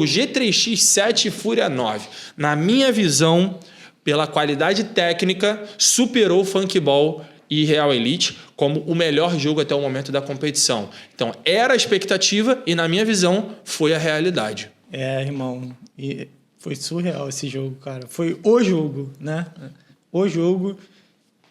O G3X7 e Fúria 9, na minha visão, pela qualidade técnica, superou o Funkball e Real Elite como o melhor jogo até o momento da competição. Então, era a expectativa e, na minha visão, foi a realidade. Irmão, e foi surreal esse jogo, cara. Foi o jogo, né? O jogo,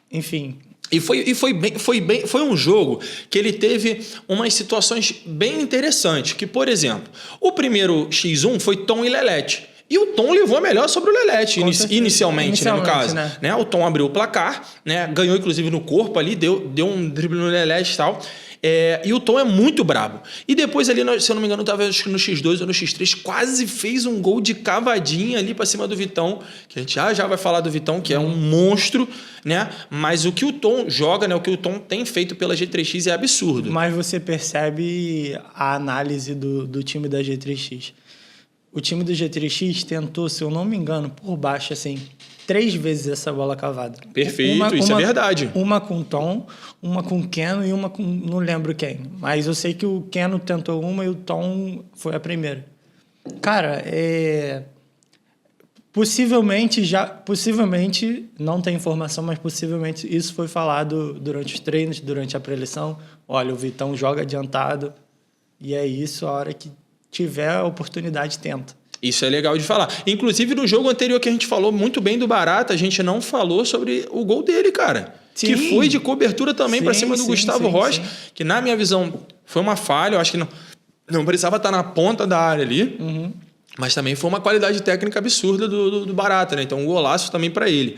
enfim... E foi um jogo que ele teve umas situações bem interessantes. Que, por exemplo, o primeiro X1 foi Tom e Lelete. E o Tom levou a melhor sobre o Lelete, inicialmente, né, no caso. Né? O Tom abriu o placar, né, ganhou inclusive no corpo ali, deu um drible no Lelete e tal. E o Tom é muito brabo. E depois ali, se eu não me engano, estava no X2 ou no X3, quase fez um gol de cavadinha ali para cima do Vitão, que a gente já vai falar do Vitão, que é um monstro, né? Mas o que o Tom joga, né? O que o Tom tem feito pela G3X é absurdo. Mas você percebe a análise do time da G3X. O time do G3X tentou, se eu não me engano, por baixo, assim, 3 vezes essa bola cavada. Perfeito, isso é verdade. Uma com o Tom, uma com o Keno e uma com... não lembro quem. Mas eu sei que o Keno tentou uma e o Tom foi a primeira. Cara, Possivelmente, não tem informação, mas possivelmente isso foi falado durante os treinos, durante a pré-eleição. Olha, o Vitão joga adiantado e é isso, a hora que tiver a oportunidade, tenta. Isso é legal de falar. Inclusive, no jogo anterior que a gente falou muito bem do Barata, a gente não falou sobre o gol dele, cara. Sim. Que foi de cobertura também para cima do Gustavo Rocha, que na minha visão foi uma falha. Eu acho que não precisava estar na ponta da área ali, mas também foi uma qualidade técnica absurda do Barata, né? Então, um golaço também para ele.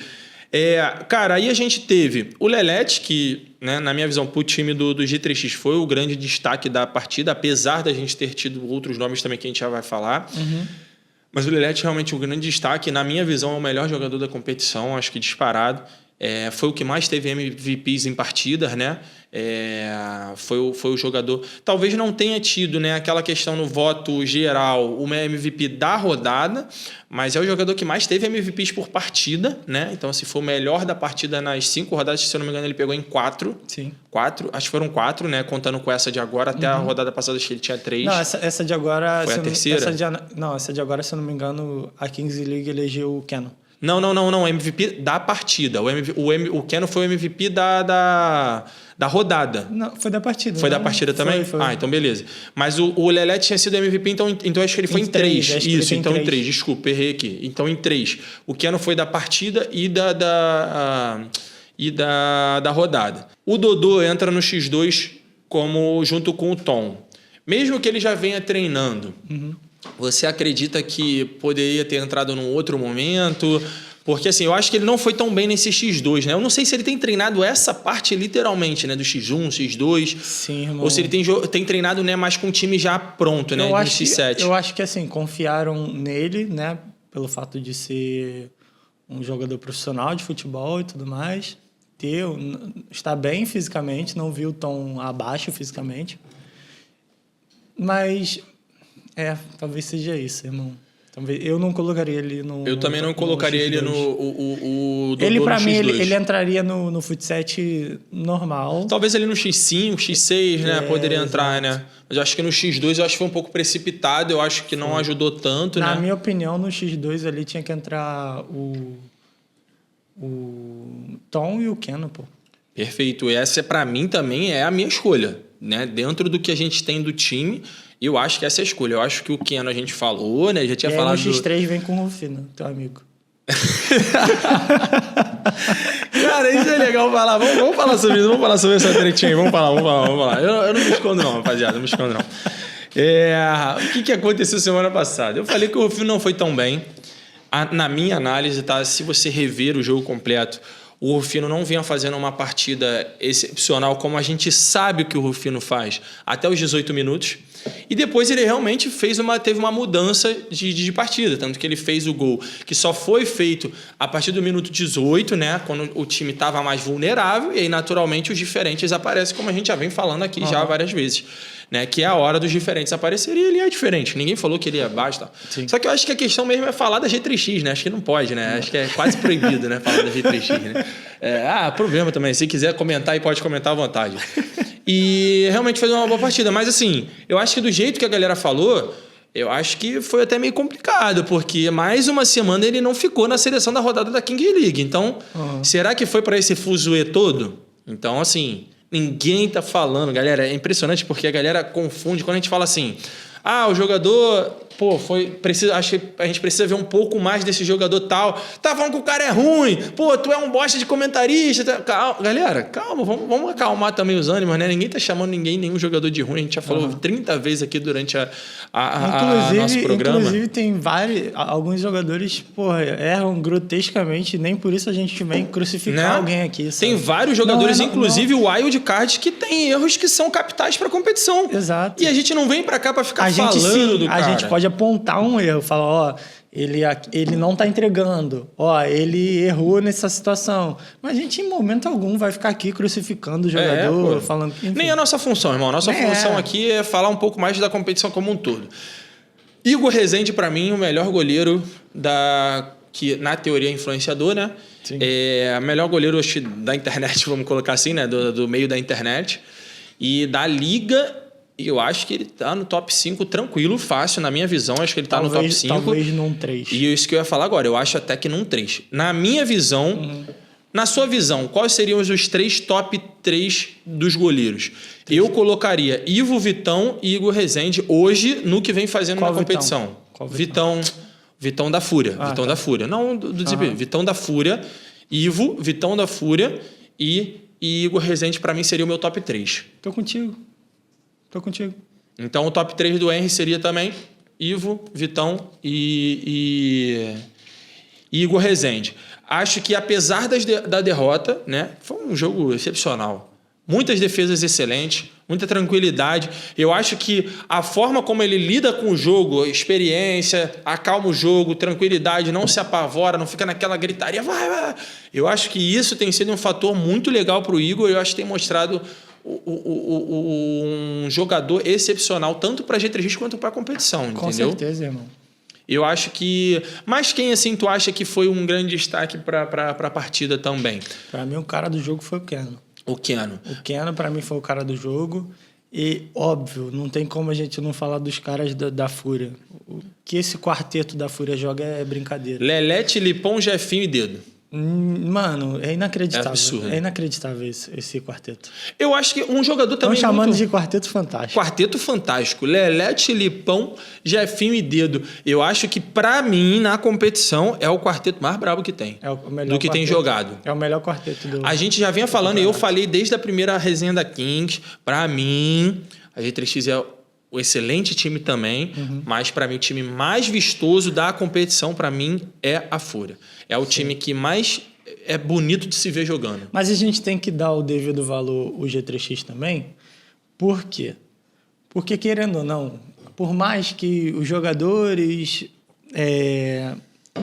Cara, aí a gente teve o Lelete, que, né, na minha visão, pro time do G3X foi o grande destaque da partida, apesar da gente ter tido outros nomes também que a gente já vai falar. Mas o Lelete realmente é um grande destaque. Na minha visão, é o melhor jogador da competição, acho que disparado. Foi o que mais teve MVPs em partidas, né? Foi o jogador... Talvez não tenha tido, né, aquela questão no voto geral, uma MVP da rodada, mas é o jogador que mais teve MVPs por partida, né? Então, se for o melhor da partida nas 5 rodadas, se eu não me engano, ele pegou em 4. Sim. 4, acho que foram 4, né? Contando com essa de agora. Até a rodada passada, acho que ele tinha 3. Não, essa de agora... Foi a terceira? Essa de agora, se eu não me engano, a Kings League elegeu o Keno. Não. MVP da partida. O Keno foi o MVP da rodada. Não, foi da partida. Foi da partida também? Foi. Então beleza. Mas o Lelete tinha sido MVP, então acho que ele foi em 3. Isso, então em 3. Desculpa, errei aqui. Então em 3. O Keno foi da partida e da rodada. O Dodô entra no X2 junto com o Tom. Mesmo que ele já venha treinando... Você acredita que poderia ter entrado num outro momento? Porque, assim, eu acho que ele não foi tão bem nesse X2, né? Eu não sei se ele tem treinado essa parte literalmente, né? Do X1, X2. Sim, irmão. Ou se ele tem treinado, né, mais com o time já pronto, né? No X7. Eu acho que, assim, confiaram nele, né? Pelo fato de ser um jogador profissional de futebol e tudo mais. Está bem fisicamente, não vi o tom abaixo fisicamente. Mas... talvez seja isso, irmão. Eu não colocaria ele no... Eu também não colocaria ele no ele, para mim, ele entraria no Fut7 normal. Talvez ali no X5, X6, né? Poderia entrar, né? Mas eu acho que no X2 eu acho que foi um pouco precipitado. Eu acho que não ajudou tanto, né? Na minha opinião, no X2 ali tinha que entrar o Tom e o Keno, pô. Perfeito. Essa, para mim, também é a minha escolha, né? Dentro do que a gente tem do time... Eu acho que essa é a escolha. Eu acho que o Keno a gente falou, né? Já tinha falado. No X3 vem com o Rufino, teu amigo. Cara, isso é legal falar. Vamos falar sobre isso. Vamos falar sobre essa tretinha aí. Vamos falar. Eu não me escondo, não, rapaziada. Não me escondo, não. O que aconteceu semana passada? Eu falei que o Rufino não foi tão bem. Na minha análise, tá? Se você rever o jogo completo, o Rufino não vinha fazendo uma partida excepcional como a gente sabe que o Rufino faz até os 18 minutos. E depois ele realmente teve uma mudança de partida, tanto que ele fez o gol que só foi feito a partir do minuto 18, né, quando o time estava mais vulnerável, e aí naturalmente os diferentes aparecem, como a gente já vem falando aqui já várias vezes. Né, que é a hora dos diferentes aparecerem, e ele é diferente. Ninguém falou que ele é baixo. Tá? Só que eu acho que a questão mesmo é falar da G3X, né? Acho que não pode, né? Acho que é quase proibido, né? Falar da G3X, né? Problema também. Se quiser comentar aí, pode comentar à vontade. E realmente fez uma boa partida. Mas assim, eu acho que do jeito que a galera falou, eu acho que foi até meio complicado, porque mais uma semana ele não ficou na seleção da rodada da King League. Então, será que foi para esse fuzuê todo? Então, assim, ninguém tá falando, galera. É impressionante porque a galera confunde quando a gente fala assim... o jogador... acho que a gente precisa ver um pouco mais desse jogador tal. Tá falando que o cara é ruim. Tu é um bosta de comentarista. Calma, galera, calma. Vamos acalmar também os ânimos, né? Ninguém tá chamando nenhum jogador de ruim. A gente já falou 30 vezes aqui durante nosso programa. Inclusive, tem alguns jogadores, erram grotescamente. Nem por isso a gente vem crucificar alguém aqui. Sabe? Tem vários jogadores, inclusive o Wild Card, que tem erros que são capitais pra competição. Exato. E a gente não vem pra cá pra ficar falando do cara. A gente pode apontar um erro, falar, ele não tá entregando, ele errou nessa situação. Mas a gente, em momento algum, vai ficar aqui crucificando o jogador, falando... Enfim. Nem a nossa função, irmão. Nossa função aqui é falar um pouco mais da competição como um todo. Igor Rezende, pra mim, o melhor goleiro que na teoria é influenciador, né? Sim. É o melhor goleiro da internet, vamos colocar assim, né? Do meio da internet. E da liga... Eu acho que ele tá no top 5 tranquilo, fácil, na minha visão. Acho que ele tá no top 5. Talvez num 3. E isso que eu ia falar agora. Eu acho até que num 3. Na minha visão, na sua visão, quais seriam os 3 top 3 dos goleiros? Eu colocaria Ivo, Vitão e Igor Rezende hoje no que vem fazendo na competição. Qual Vitão da Fúria. Vitão da Fúria. Não do desempenho. Vitão da Fúria. Ivo, Vitão da Fúria e Igor Rezende, para mim, seria o meu top 3. Tô contigo. Então, o top 3 do Henry seria também Ivo, Vitão e Igor Rezende. Acho que, apesar da derrota, né, foi um jogo excepcional. Muitas defesas excelentes, muita tranquilidade. Eu acho que a forma como ele lida com o jogo, experiência, acalma o jogo, tranquilidade, não se apavora, não fica naquela gritaria. Vai. Eu acho que isso tem sido um fator muito legal para o Igor. Eu acho que tem mostrado... um jogador excepcional, tanto para G3X quanto para a competição, entendeu? Com certeza, irmão. Eu acho que... Mas quem, assim, tu acha que foi um grande destaque para a partida também? Para mim, o cara do jogo foi o Keno. O Keno, para mim, foi o cara do jogo. E, óbvio, não tem como a gente não falar dos caras da Fúria. O que esse quarteto da Fúria joga é brincadeira. Lelete, Lipão, Jefinho e Dedo. Mano, é inacreditável. É absurdo. É inacreditável esse quarteto. Eu acho que um jogador também... Estão chamando de quarteto fantástico. Quarteto fantástico. Lelete, Lipão, Jefinho e Dedo. Eu acho que, pra mim, na competição, é o quarteto mais brabo que tem. É o melhor do que quarteto. Tem jogado. É o melhor quarteto do... A gente já vinha falando, e eu falei desde a primeira resenha da Kings. Pra mim, a G3X é um excelente time também, mas para mim o time mais vistoso da competição, para mim, é a Fúria. É o time que mais é bonito de se ver jogando. Mas a gente tem que dar o devido valor ao G3X também. Por quê? Porque, querendo ou não, por mais que os jogadores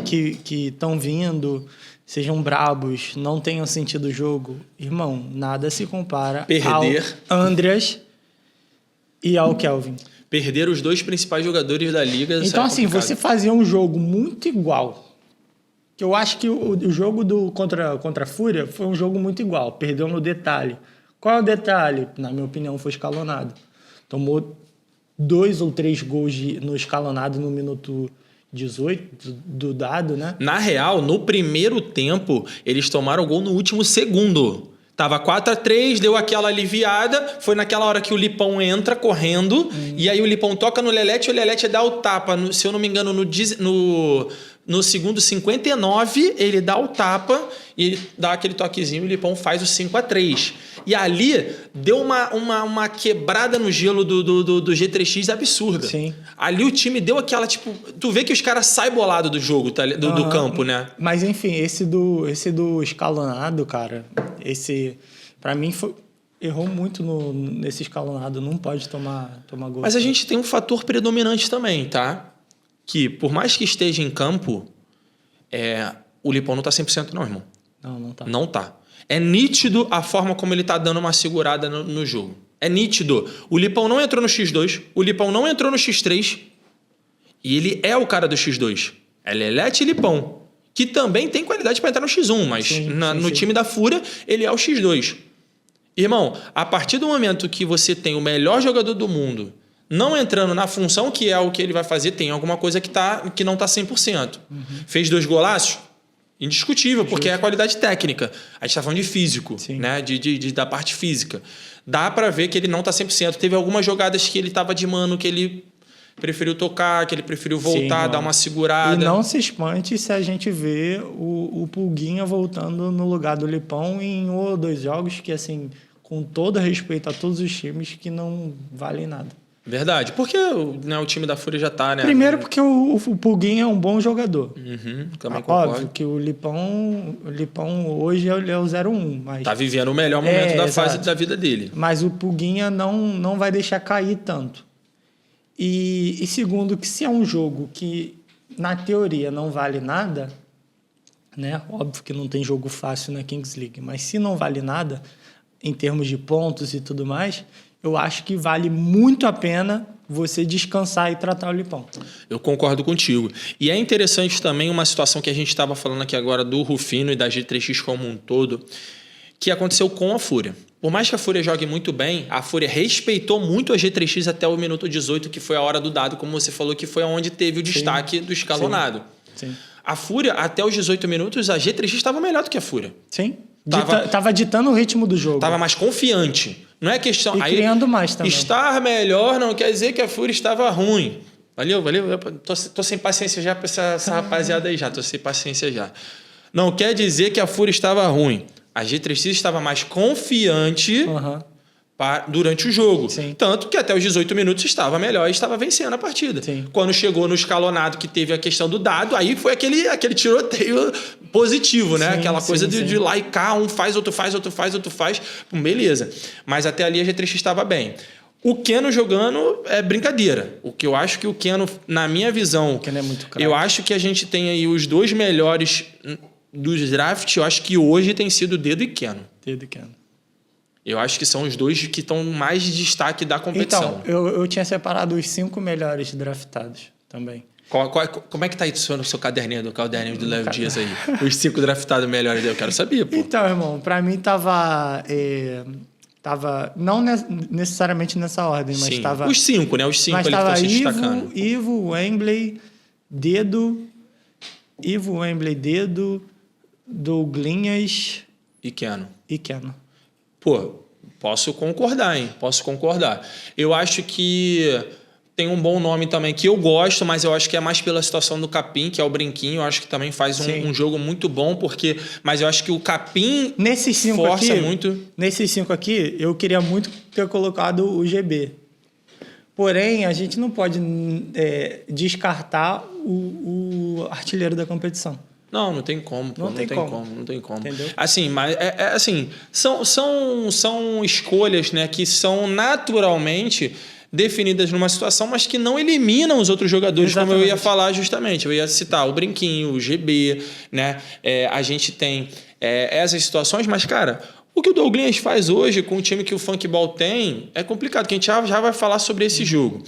que estão vindo sejam brabos, não tenham sentido o jogo, irmão, nada se compara ao Andreas e ao Kelvin. Perder os 2 principais jogadores da liga. Então, assim, você fazia um jogo muito igual. Que eu acho que o jogo contra a Fúria foi um jogo muito igual. Perdeu no detalhe. Qual é o detalhe? Na minha opinião, foi escalonado. Tomou 2 ou 3 gols no escalonado no minuto 18 do dado, né? Na real, no primeiro tempo, eles tomaram o gol no último segundo. Tava 4-3, deu aquela aliviada, foi naquela hora que o Lipão entra correndo, e aí o Lipão toca no Lelete e o Lelete dá o tapa, se eu não me engano, no segundo 59, ele dá o tapa e ele dá aquele toquezinho e o Lipão faz o 5-3. E ali deu uma quebrada no gelo do G3X absurda. Sim. Ali o time deu aquela, tipo... Tu vê que os caras saem bolados do jogo, do campo, né? Mas enfim, esse do escalonado, cara, pra mim errou muito nesse escalonado. Não pode tomar gol. Mas a gente tem um fator predominante também, tá? Que por mais que esteja em campo, o Lipão não tá 100% não, irmão. Não tá. Não tá. É nítido a forma como ele tá dando uma segurada no jogo. É nítido. O Lipão não entrou no X2, o Lipão não entrou no X3 e ele é o cara do X2. É Lelete e Lipão, que também tem qualidade para entrar no X1, mas no time da Fúria ele é o X2. Irmão, a partir do momento que você tem o melhor jogador do mundo não entrando na função, que é o que ele vai fazer, tem alguma coisa que não está 100%. Fez 2 golaços? Indiscutível, porque é a qualidade técnica. A gente está falando de físico, né? Da parte física. Dá para ver que ele não está 100%. Teve algumas jogadas que ele estava de mano, que ele preferiu tocar, que ele preferiu voltar, dar uma segurada. E não se espante se a gente vê o Pulguinha voltando no lugar do Lipão em 1 ou 2 jogos que, assim, com todo respeito a todos os times, que não valem nada. Verdade, porque né, o time da Fúria já tá, né? Primeiro porque o Pulguinha é um bom jogador. Também concordo. Óbvio que o Lipão hoje ele é o 0-1. Mas tá vivendo o melhor momento da fase da vida dele. Mas o Pulguinha não vai deixar cair tanto. E segundo, que se é um jogo que, na teoria, não vale nada, né? Óbvio que não tem jogo fácil na Kings League, mas se não vale nada, em termos de pontos e tudo mais, eu acho que vale muito a pena você descansar e tratar o Lipão. Eu concordo contigo. E é interessante também uma situação que a gente estava falando aqui agora do Rufino e da G3X como um todo, que aconteceu com a Fúria. Por mais que a Fúria jogue muito bem, a Fúria respeitou muito a G3X até o minuto 18, que foi a hora do dado, como você falou, que foi onde teve o destaque do escalonado. Sim. A Fúria, até os 18 minutos, a G3X estava melhor do que a Fúria. Sim. Tava ditando o ritmo do jogo. Tava mais confiante. Não é questão... E aí, criando mais também. Estar melhor não quer dizer que a Fúria estava ruim. Valeu. Tô sem paciência já para essa rapaziada aí já. Tô sem paciência já. Não quer dizer que a Fúria estava ruim. A G3X estava mais confiante durante o jogo. Sim. Tanto que até os 18 minutos estava melhor e estava vencendo a partida. Sim. Quando chegou no escalonado, que teve a questão do dado, aí foi aquele tiroteio positivo, né? Sim, aquela coisa de lá e cá, um faz, outro faz. Beleza. Mas até ali a G3X estava bem. O Keno jogando é brincadeira. O que eu acho que o Keno, na minha visão... O Keno é muito craque. Eu acho que a gente tem aí os 2 melhores dos drafts. Eu acho que hoje tem sido Dedo e Keno. Dedo e Keno. Eu acho que são os 2 que estão mais de destaque da competição. Então, eu tinha separado os 5 melhores draftados também. Como é que tá isso no seu caderninho do Léo Dias aí? Os 5 draftados melhores aí, eu quero saber, pô. Então, irmão, pra mim tava não necessariamente nessa ordem, mas tava... Os 5, né? Os 5 ali que estão se destacando. Ivo, Wembley, Dedo, Douglinhas... E Keno. Pô, posso concordar, hein? Eu acho que tem um bom nome também que eu gosto, mas eu acho que é mais pela situação do Capim, que é o Brinquinho. Eu acho que também faz um jogo muito bom, mas eu acho que o Capim força muito. Nesses 5 aqui, eu queria muito ter colocado o GB. Porém, a gente não pode descartar o artilheiro da competição. Não tem como. Não tem como. Entendeu? Assim, mas assim, são escolhas, né, que são naturalmente definidas numa situação, mas que não eliminam os outros jogadores. Exatamente. Como eu ia falar justamente. Eu ia citar o Brinquinho, o GB, né? A gente tem essas situações, mas, cara, o que o Douglas faz hoje com o time que o Funkball tem é complicado, que a gente já vai falar sobre esse jogo.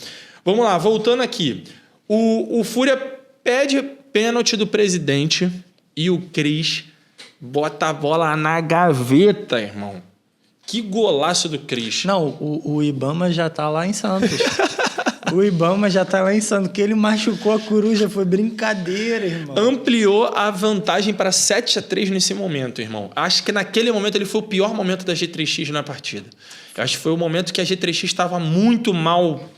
Vamos lá, voltando aqui. O Fúria pede pênalti do presidente e o Cris bota a bola na gaveta, irmão. Que golaço do Cris. Não, o Ibama já tá lá em Santos. Que ele machucou a coruja, foi brincadeira, irmão. Ampliou a vantagem para 7-3 nesse momento, irmão. Acho que naquele momento ele foi o pior momento da G3X na partida. Eu acho que foi o momento que a G3X estava muito mal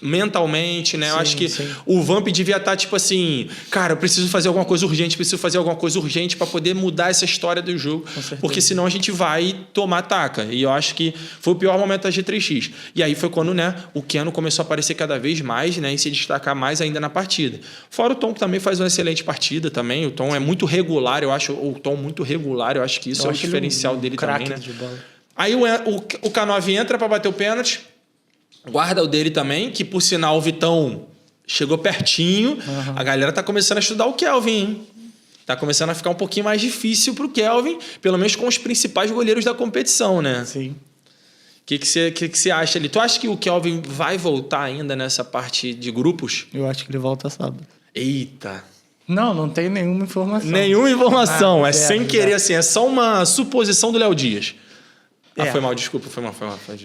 mentalmente, né? Eu acho que o Vamp devia estar tipo assim, cara, eu preciso fazer alguma coisa urgente para poder mudar essa história do jogo, porque senão a gente vai tomar taca. E eu acho que foi o pior momento da G3X. E aí foi quando, né, o Keno começou a aparecer cada vez mais, né, e se destacar mais ainda na partida. Fora o Tom, que também faz uma excelente partida também. O Tom é muito regular, eu acho eu acho que isso é o diferencial dele também, né? De bola. Aí o K9 entra para bater o pênalti. Guarda o dele também, que por sinal o Vitão chegou pertinho. Uhum. A galera tá começando a estudar o Kelvin, hein? Tá começando a ficar um pouquinho mais difícil pro Kelvin, pelo menos com os principais goleiros da competição, né? Sim. O que você acha ali? Tu acha que o Kelvin vai voltar ainda nessa parte de grupos? Eu acho que ele volta sábado. Eita! Não tem nenhuma informação. Nenhuma informação, sem querer, assim, é só uma suposição do Léo Dias. Foi mal, desculpa, foi mal.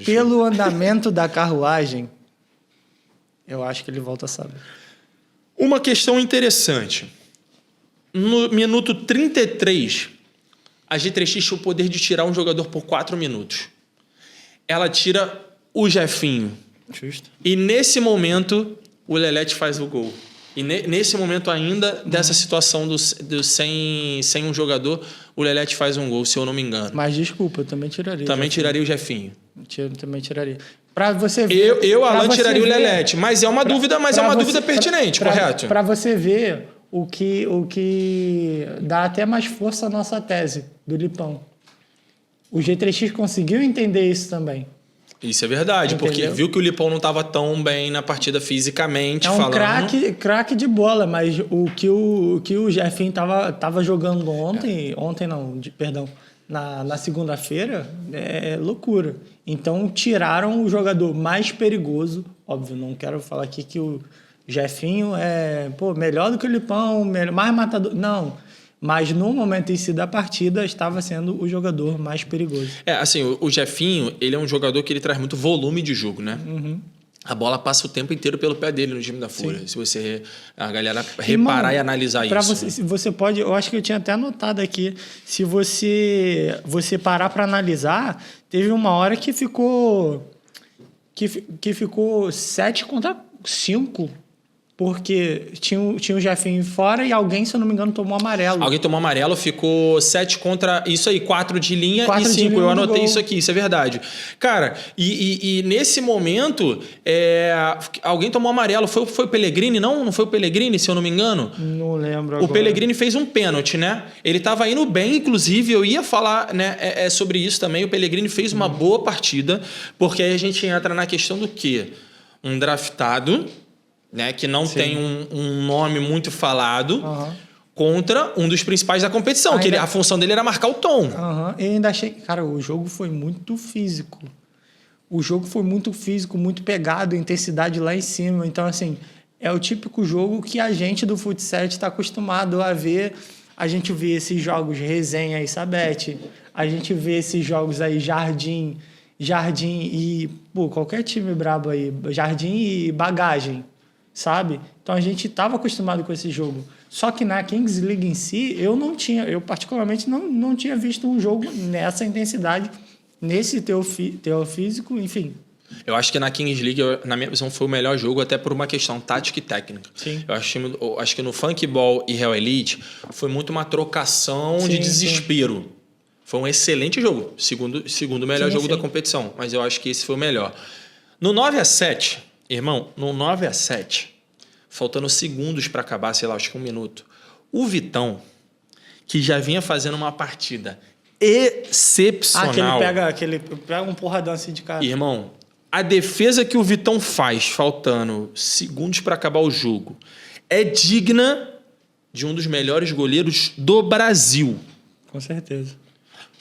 Pelo andamento da carruagem, Eu acho que ele volta sábado. Uma questão interessante. No minuto 33, a G3X tinha o poder de tirar um jogador por 4 minutos. Ela tira o Jefinho. Justo. E nesse momento, o Lelete faz o gol. E nesse momento ainda, dessa situação sem um jogador, o Lelete faz um gol, se eu não me engano. Mas desculpa, eu também tiraria. Também tiraria o Jefinho. Também tiraria. Pra você ver... Alan, tiraria o Lelete. Mas é uma dúvida, dúvida pertinente, correto? Para você ver o que dá até mais força à nossa tese do Lipão. O G3X conseguiu entender isso também. Isso é verdade, entendeu? Porque viu que o Lipão não estava tão bem na partida fisicamente, falando. É um craque de bola, mas o que o Jefinho tava jogando ontem não, perdão, na segunda-feira, é loucura. Então tiraram o jogador mais perigoso, óbvio, não quero falar aqui que o Jefinho é melhor do que o Lipão, mais matador, não. Mas no momento em si da partida estava sendo o jogador mais perigoso. Assim, o Jefinho, ele é um jogador que ele traz muito volume de jogo, né? Uhum. A bola passa o tempo inteiro pelo pé dele no time da Fúria. Se a galera reparar e analisar isso. Você pode, eu acho que eu tinha até anotado aqui, se você parar para analisar, teve uma hora que ficou 7 contra 5. Porque tinha o Jefinho fora e alguém, se eu não me engano, tomou amarelo. Alguém tomou amarelo, ficou 7 contra... Isso aí, 4 de linha e 5. Eu anotei isso aqui, isso é verdade. Cara, e nesse momento, alguém tomou amarelo. Foi o Pellegrini, não? Não foi o Pellegrini, se eu não me engano? Não lembro agora. O Pellegrini fez um pênalti, né? Ele estava indo bem, inclusive, eu ia falar sobre isso também. O Pellegrini fez uma boa partida, porque aí a gente entra na questão do quê? Um draftado... Né, que não tem um nome muito falado, contra um dos principais da competição, que a função dele era marcar o tom. Eu ainda achei... Cara, o jogo foi muito físico. Muito pegado, intensidade lá em cima. Então, assim, é o típico jogo que a gente do futsal está acostumado a ver. A gente vê esses jogos Resenha e Sabete, a gente vê esses jogos aí Jardim e... qualquer time brabo aí, Jardim e Bagagem. Sabe? Então a gente estava acostumado com esse jogo. Só que na Kings League em si, eu particularmente não tinha visto um jogo nessa intensidade, nesse teor físico, enfim. Eu acho que na Kings League, na minha visão, foi o melhor jogo, até por uma questão tática e técnica. Sim. Eu acho que no Funk Ball e Real Elite foi muito uma trocação de desespero. Sim. Foi um excelente jogo, segundo melhor jogo da competição, mas eu acho que esse foi o melhor. No 9-7, irmão, no 9-7, faltando segundos para acabar, sei lá, acho que 1 minuto, o Vitão, que já vinha fazendo uma partida excepcional... Que ele pega um porradão assim de cara. Irmão, a defesa que o Vitão faz, faltando segundos para acabar o jogo, é digna de um dos melhores goleiros do Brasil. Com certeza.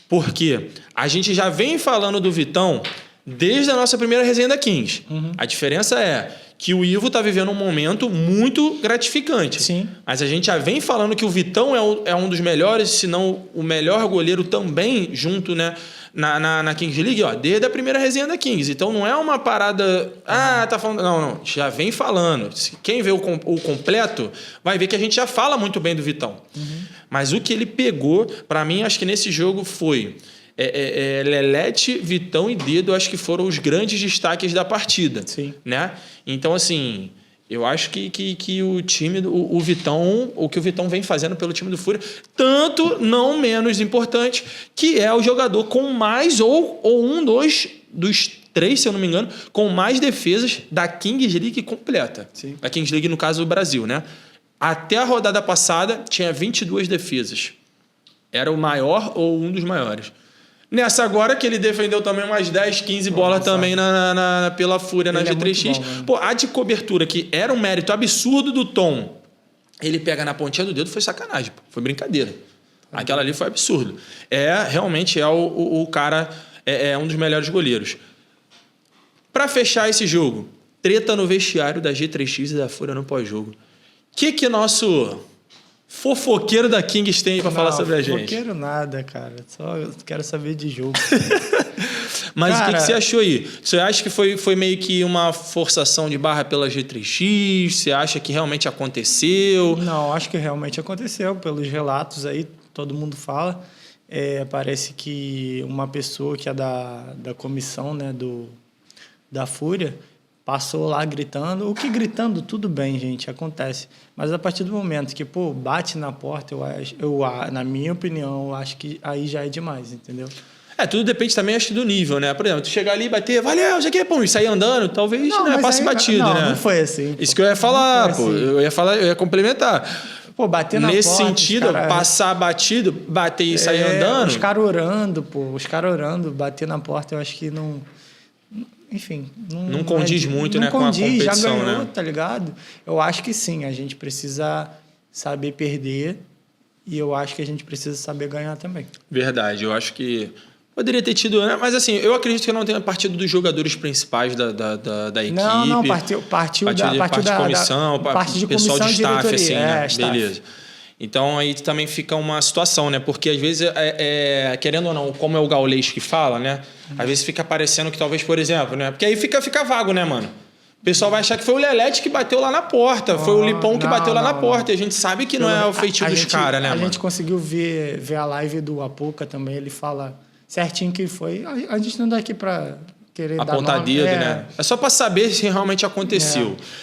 Porque a gente já vem falando do Vitão... desde a nossa primeira resenha da Kings. A diferença é que o Ivo está vivendo um momento muito gratificante. Sim. Mas a gente já vem falando que o Vitão é um dos melhores, se não o melhor goleiro também, junto, né, na Kings League, desde a primeira resenha da Kings. Então não é uma parada... tá falando... Não. Já vem falando. Quem vê o completo vai ver que a gente já fala muito bem do Vitão. Mas o que ele pegou, para mim, acho que nesse jogo foi... Lelete, Vitão e Dedo, acho que foram os grandes destaques da partida. Sim. Né? Então, assim, eu acho que o time, o Vitão, o que o Vitão vem fazendo pelo time do Fúria, tanto não menos importante, que é o jogador com mais, ou dos 3, se eu não me engano, com mais defesas da Kings League completa. Sim. A Kings League, no caso do Brasil, né? Até a rodada passada, tinha 22 defesas. Era o maior ou um dos maiores. Nessa agora, que ele defendeu também umas 10, 15 bolas também pela Fúria na G3X. A de cobertura, que era um mérito absurdo do Tom, ele pega na pontinha do dedo, foi sacanagem. Foi brincadeira. Aquela ali foi absurdo. Realmente o cara é um dos melhores goleiros. Para fechar esse jogo, treta no vestiário da G3X e da Fúria no pós-jogo. O que nosso... fofoqueiro da Kings tem para falar sobre a gente? Fofoqueiro nada, cara. Só eu quero saber de jogo. Mas cara, o que você achou aí? Você acha que foi meio que uma forçação de barra pela G3X? Você acha que realmente aconteceu? Não, acho que realmente aconteceu. Pelos relatos aí, todo mundo fala. Parece que uma pessoa que é da comissão, né, da Fúria, passou lá gritando. O que gritando, tudo bem, gente, acontece. Mas a partir do momento que, bate na porta, na minha opinião, eu acho que aí já é demais, entendeu? Tudo depende também, acho que do nível, né? Por exemplo, tu chegar ali e bater, valeu, já que, e sair andando, talvez passe batido, né? Não foi assim. Isso que eu ia falar, assim. Eu ia complementar. Bater na nesse porta, sentido, passar batido, bater e sair andando. Os caras orando, bater na porta, eu acho que não... Enfim... Não condiz muito, né, com a competição, já ganhou, né? Tá ligado? Eu acho que sim, a gente precisa saber perder e eu acho que a gente precisa saber ganhar também. Verdade, eu acho que poderia ter tido, né? Mas assim, eu acredito que não tenha partido dos jogadores principais da equipe. Não, partiu da comissão, parte de pessoal de staff, assim, né? Staff. Beleza. Então aí também fica uma situação, né? Porque às vezes, querendo ou não, como é o Gaules que fala, né? Às vezes fica parecendo que talvez, por exemplo, né? Porque aí fica vago, né, mano? O pessoal vai achar que foi o Lelete que bateu lá na porta, foi o Lipão que bateu lá na porta. E a gente sabe que não é o feitio dos caras, né, mano? A gente conseguiu ver a live do Apuca também, ele fala certinho que foi. A gente não dá aqui pra querer apontar dar nome. dedo, né? É só pra saber se realmente aconteceu.